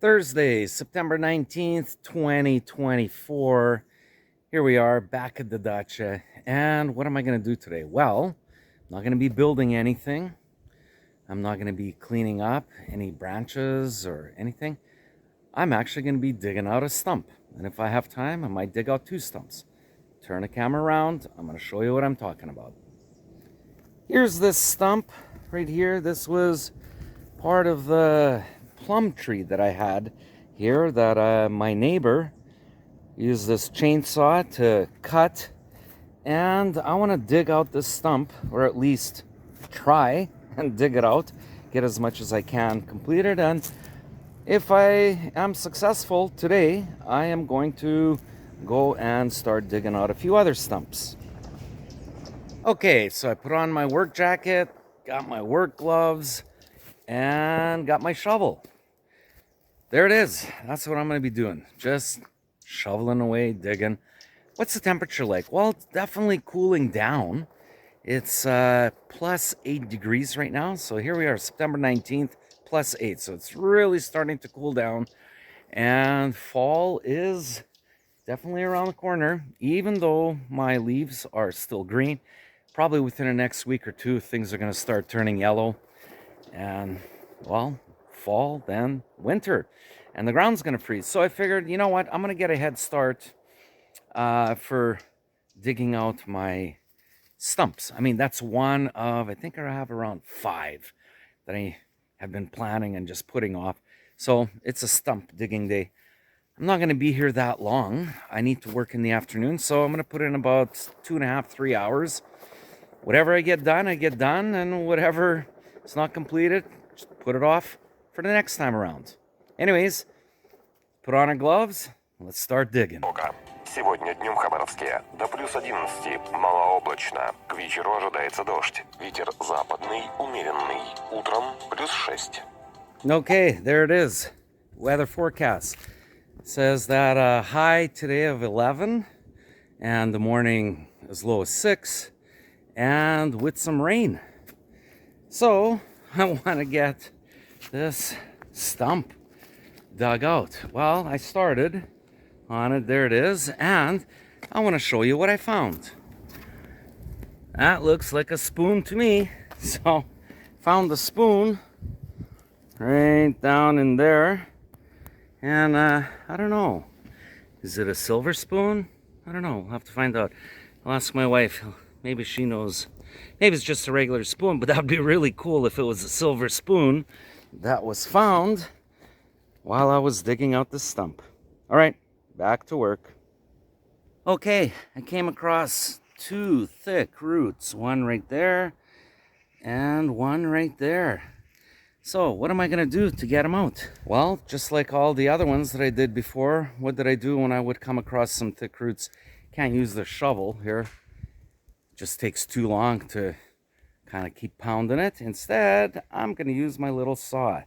Thursday, September 19th, 2024. Here we are back at the dacha. And what am I going to do today? Well, I'm not going to be building anything. I'm not going to be cleaning up any branches or anything. I'm actually going to be digging out a stump. And if I have time, I might dig out two stumps. Turn the camera around. I'm going to show you what I'm talking about. Here's this stump right here. This was part of the plum tree that I had here that my neighbor used this chainsaw to cut, and I want to dig out this stump, or at least try and dig it out, get as much as I can completed. And if I am successful today, I am going to go and start digging out a few other stumps. Okay, so I put on my work jacket, got my work gloves, and got my shovel. There it is. That's what I'm going to be doing. Just shoveling away, digging. What's the temperature like? Well, it's definitely cooling down. It's plus 8 degrees right now. So here we are, September 19th, plus 8. So it's really starting to cool down. And fall is definitely around the corner. Even though my leaves are still green, probably within the next week or two, things are going to start turning yellow. And, well, fall, then winter. And the ground's going to freeze. So I figured, you know what? I'm going to get a head start for digging out my stumps. I mean, that's one of, I think I have around 5 that I have been planning and just putting off. So it's a stump digging day. I'm not going to be here that long. I need to work in the afternoon. So I'm going to put in about 2.5, 3 hours. Whatever I get done, and whatever is not completed, just put it off for the next time around. Anyways, put on our gloves. Let's start digging. Сегодня днем в Хабаровске до плюс 11, малооблачно. К вечеру ожидается дождь. Ветер западный, умеренный. Утром плюс 6. Okay, there it is. Weather forecast. It says that high today of 11 and the morning as low as 6 and with some rain. So I want to get this stump dug out. Well, I started on it. There it is. And I want to show you what I found. That looks like a spoon to me. So found the spoon right down in there. And I don't know. Is it a silver spoon? I don't know. We'll have to find out. I'll ask my wife. Maybe she knows. Maybe it's just a regular spoon, but that would be really cool if it was a silver spoon that was found while I was digging out the stump. All right, back to work. Okay, I came across 2 thick roots, one right there and one right there. So what am I going to do to get them out? Well, just like all the other ones that I did before, what did I do when I would come across some thick roots? Can't use the shovel here. It just takes too long to kind of keep pounding it. Instead, I'm going to use my little saw.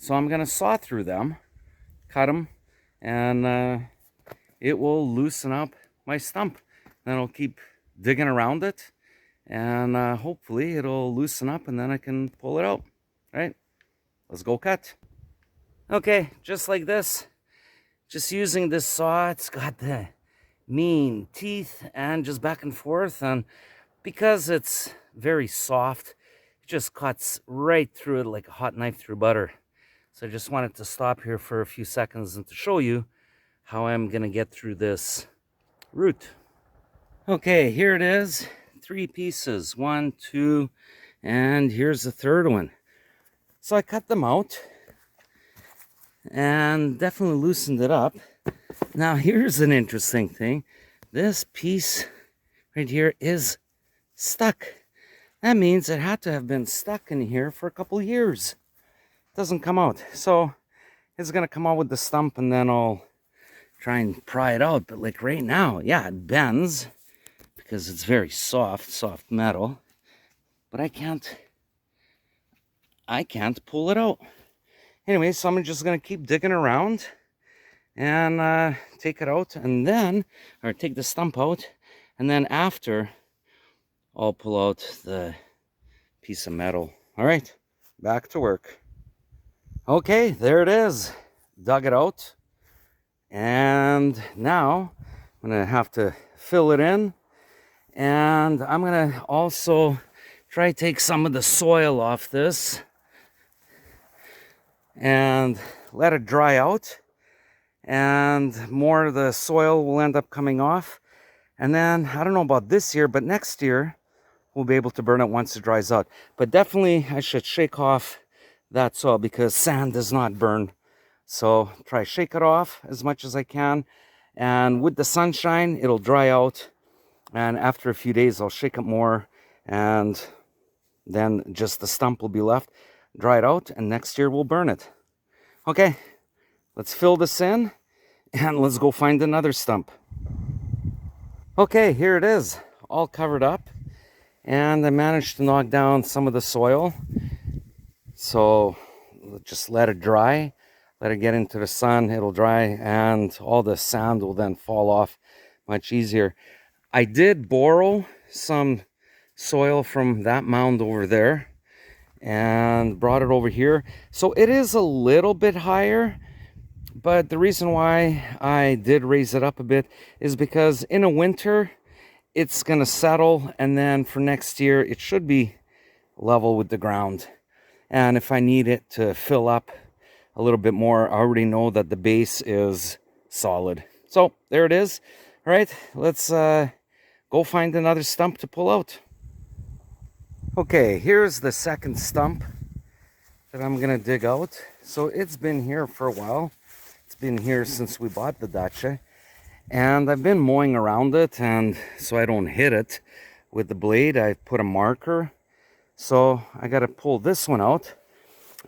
So I'm going to saw through them, cut them, and it will loosen up my stump. Then I'll keep digging around it, and hopefully it'll loosen up, and then I can pull it out. Right? Let's go cut. Okay, just like this. Just using this saw. It's got the mean teeth and just back and forth. And because it's very soft, it just cuts right through it like a hot knife through butter. So I just wanted to stop here for a few seconds and to show you how I'm going to get through this root. Okay, here it is. 3 pieces. 1, 2, and here's the third one. So I cut them out and definitely loosened it up. Now here's an interesting thing. This piece right here is stuck. That means it had to have been stuck in here for a couple years. It doesn't come out. So it's going to come out with the stump, and then I'll try and pry it out. But like right now, yeah, it bends because it's very soft metal. But I can't pull it out. Anyway, so I'm just going to keep digging around and take it out, and then, or take the stump out, and then after, I'll pull out the piece of metal. All right, back to work. Okay, there it is. dug it out. And now I'm gonna have to fill it in. And I'm gonna also try to take some of the soil off this and let it dry out. And more of the soil will end up coming off. And then, I don't know about this year, but next year, we'll be able to burn it once it dries out. But definitely, I should shake off that soil because sand does not burn. So try to shake it off as much as I can. And with the sunshine, it'll dry out. And after a few days, I'll shake it more. And then just the stump will be left, dry it out. And next year, we'll burn it. Okay, let's fill this in. And let's go find another stump. Okay, here it is, all covered up. And I managed to knock down some of the soil. So just let it dry, let it get into the sun, it'll dry, and all the sand will then fall off much easier. I did borrow some soil from that mound over there and brought it over here. So it is a little bit higher, but the reason why I did raise it up a bit is because in a winter, it's gonna settle, and then for next year, it should be level with the ground. And if I need it to fill up a little bit more, I already know that the base is solid. So there it is. All right, let's go find another stump to pull out. Okay, here's the second stump that I'm gonna dig out. So it's been here for a while. It's been here since we bought the dacha. And I've been mowing around it, and so I don't hit it with the blade, I put a marker. So I got to pull this one out.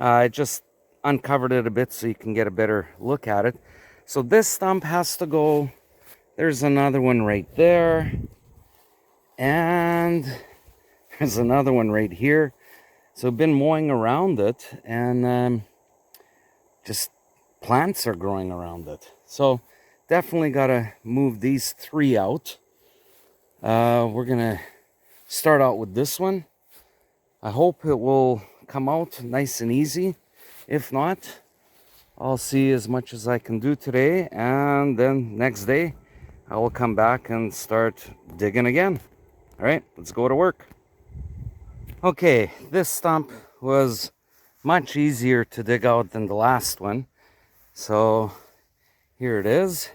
I just uncovered it a bit so you can get a better look at it. So this stump has to go. There's another one right there. And there's another one right here. So I've been mowing around it, and just plants are growing around it. So definitely got to move these three out. We're going to start out with this one. I hope it will come out nice and easy. If not, I'll see as much as I can do today, and then next day I will come back and start digging again. All right, let's go to work. Okay, this stump was much easier to dig out than the last one. So here it is.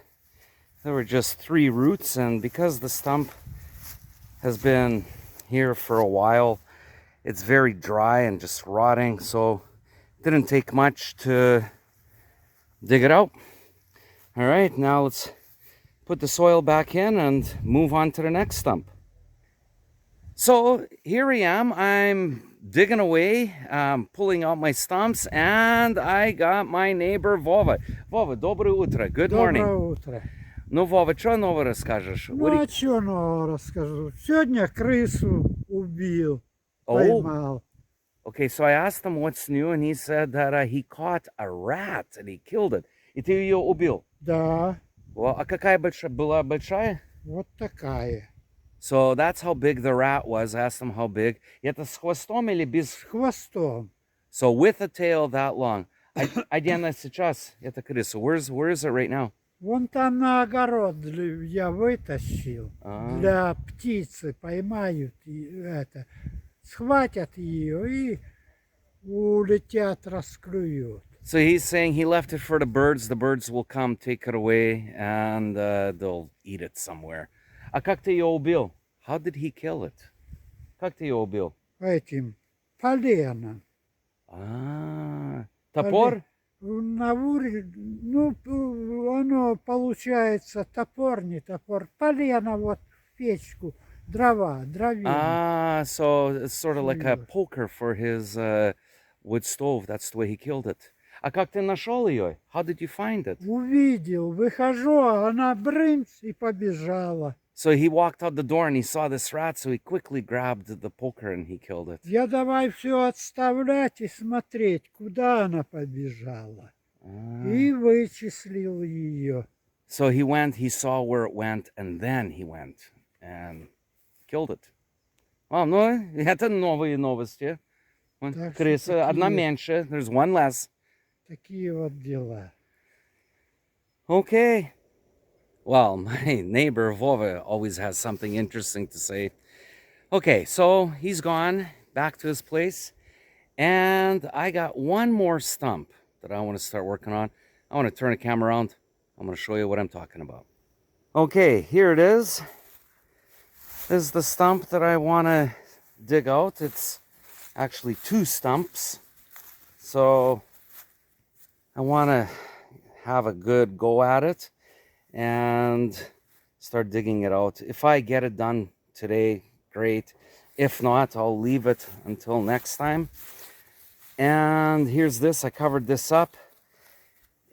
There were just 3 roots, and because the stump has been here for a while, it's very dry and just rotting, so it didn't take much to dig it out. All right, now let's put the soil back in and move on to the next stump. So here I am, I'm digging away, pulling out my stumps, and I got my neighbor Vova. Vova, доброе утро, good morning. Доброе утро. Ну, Вова, что нового расскажешь? Ну, а что нового расскажу? Сегодня крысу убил, поймал. Okay, so I asked him what's new, and he said that he caught a rat and he killed it. И ты ее убил? Да, Well, а какая была большая? вот такая. So that's how big the rat was. I asked him how big. Это с хвостом или без? С хвостом. So with a tail that long. А где она сейчас, эта крыса? Where is it right now? Вон там на огород я вытащил. Для птицы поймают, схватят ее и улетят, расклюют. So he's saying he left it for the birds. The birds will come, take it away, and they'll eat it somewhere. А как ты ее убил? How did he kill it? Как ты ее убил? Этим поленом. Топор? На уровне, ну, оно получается топор, не топор. Полено вот в печку, дровина. So it's sort of like a poker for his wood stove. That's the way he killed it. А как ты нашел ее? How did you find it? Увидел, выхожу, а она брынц и побежала. So he walked out the door and he saw this rat, so he quickly grabbed the poker and he killed it. Я давай все отставлять и смотреть, куда она побежала. И вычислил ее. So he went, he saw where it went, and then he went and killed it. Ну, это новые новости. Крыса, одна меньше, there's one less. Такие вот дела. Okay. Well, my neighbor Vova always has something interesting to say. Okay, so he's gone back to his place, and I got one more stump that I want to start working on. I want to turn the camera around. I'm going to show you what I'm talking about. Okay, here it is. This is the stump that I want to dig out. It's actually two stumps. So I want to have a good go at it and start digging it out. If I get it done today, great. If not, I'll leave it until next time. And here's this. I covered this up.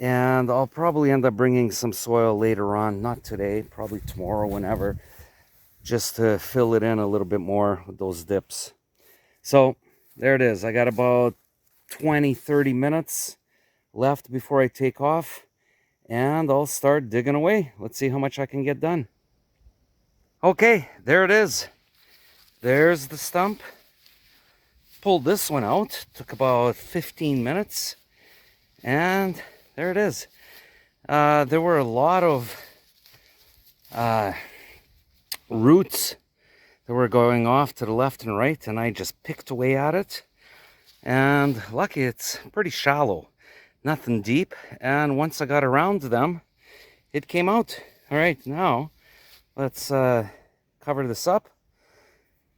And I'll probably end up bringing some soil later on. Not today, probably tomorrow, whenever. Just to fill it in a little bit more with those dips. So there it is. I got about 20-30 minutes left before I take off, and I'll start digging away. Let's see how much I can get done. Okay, there it is. There's the stump. Pulled this one out. Took about 15 minutes, and there it is. There were a lot of roots that were going off to the left and right, and I just picked away at it. And lucky it's pretty shallow, nothing deep. And once I got around to them, it came out. All right, now let's cover this up.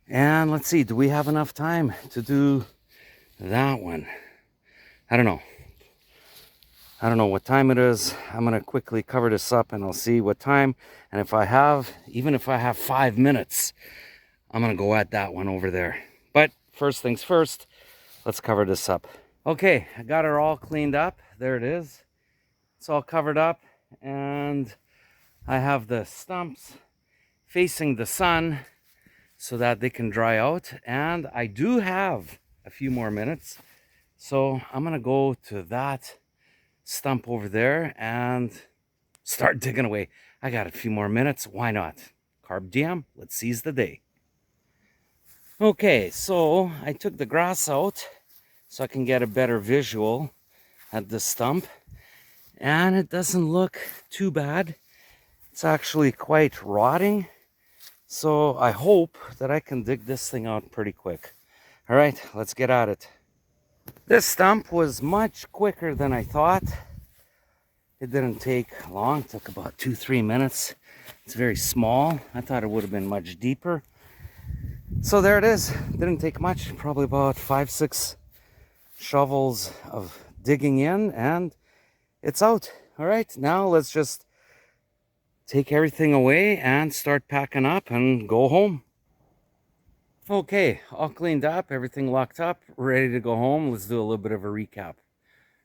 And let's see, do we have enough time to do that one? I don't know. I don't know what time it is. I'm going to quickly cover this up and I'll see what time. And if I have, even if I have 5 minutes, I'm going to go at that one over there. But first things first, let's cover this up. Okay, I got her all cleaned up. There it is. It's all covered up. And I have the stumps facing the sun so that they can dry out. And I do have a few more minutes. So I'm going to go to that stump over there and start digging away. I got a few more minutes. Why not? Carb diem. Let's seize the day. Okay, so I took the grass out so I can get a better visual at the stump. And it doesn't look too bad. It's actually quite rotting. So I hope that I can dig this thing out pretty quick. All right, let's get at it. This stump was much quicker than I thought. It didn't take long, it took about 2-3 minutes. It's very small. I thought it would have been much deeper. So there it is. Didn't take much, probably about 5-6 shovels of digging in, and it's out. All right, now let's just take everything away and start packing up and go home. Okay, all cleaned up, everything locked up, ready to go home. Let's do a little bit of a recap.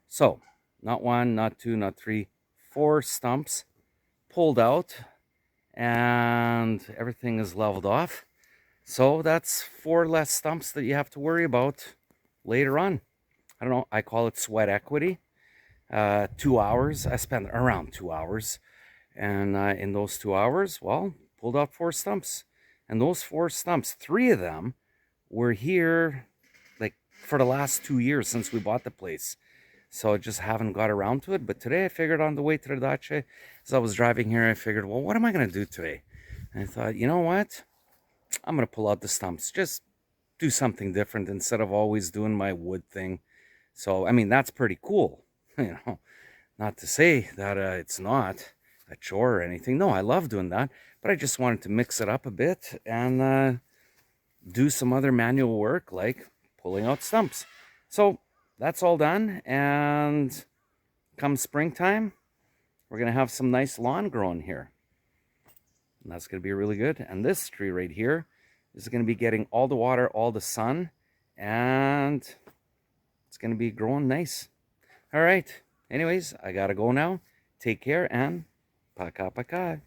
So, not 1, not 2, not 3, 4 stumps pulled out, and everything is leveled off. So that's 4 less stumps that you have to worry about later on. I don't know, I call it sweat equity. 2 hours, I spent around 2 hours. And in those 2 hours, well, pulled out 4 stumps. And those 4 stumps, 3 of them were here like for the last 2 years since we bought the place. So I just haven't got around to it. But today I figured on the way to the dacha, as I was driving here, I figured, well, what am I going to do today? And I thought, you know what? I'm going to pull out the stumps. Just do something different instead of always doing my wood thing. So, I mean, that's pretty cool. You know, not to say that it's not a chore or anything. No, I love doing that. But I just wanted to mix it up a bit and do some other manual work like pulling out stumps. So that's all done. And come springtime, we're going to have some nice lawn growing here. And that's going to be really good. And this tree right here is going to be getting all the water, all the sun, and it's going to be growing nice. All right. Anyways, I got to go now. Take care and пока-пока.